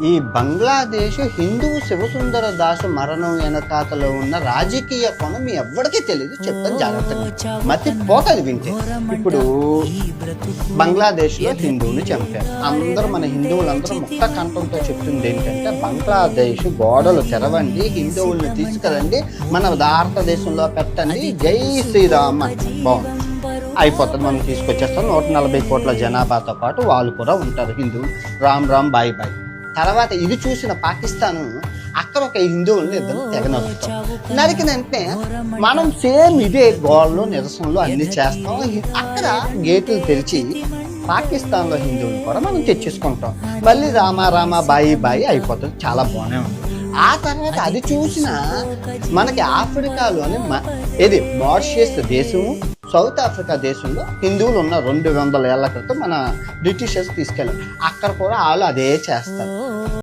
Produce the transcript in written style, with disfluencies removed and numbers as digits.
ఈ బంగ్లాదేశ్ హిందూ శివసుందర దాసు మరణం వెనకాతలో ఉన్న రాజకీయ కోణం మీ ఎవ్వరికీ తెలియదు. చెప్తాను జాగ్రత్తగా, మతి పోతుంది వింటే. ఇప్పుడు బంగ్లాదేశ్లో హిందువులు చంపారు. అందరూ మన హిందువులందరూ ముక్త కంఠంతో చెప్తుంది ఏంటంటే, బంగ్లాదేశ్ గోడలు తెరవండి, హిందువుల్ని తీసుకురండి, మన భారతదేశంలో పెట్టండి, జై శ్రీరామ్ అని. బాగుంది, అయిపోతుంది, మనం తీసుకొచ్చేస్తాం. 140 కోట్ల జనాభాతో పాటు వాళ్ళు కూడా ఉంటారు హిందువులు. Ram Ram bye bye. తర్వాత ఇది చూసిన పాకిస్తాను అక్కడ ఒక హిందువులను ఇద్దరు తెగనొస్తాం. నరికిన వెంటనే మనం సేమ్ ఇదే గోళ్ళు నిరసనలు అన్ని చేస్తాం. అక్కడ గేట్లు తెరిచి పాకిస్తాన్లో హిందువులు కూడా మనం తెచ్చేసుకుంటాం. మళ్ళీ రామా రామా బాయి బాయి అయిపోతుంది. చాలా బాగానే ఉంది. ఆ తర్వాత అది చూసిన మనకి ఆఫ్రికాలోని ఇది మారిషియస్ దేశము, సౌత్ ఆఫ్రికా దేశంలో హిందువులు ఉన్న 200 ఏళ్ల క్రితం మన బ్రిటిషర్స్ తీసుకెళ్ళారు. అక్కడ కూడా వాళ్ళు అదే చేస్తారు.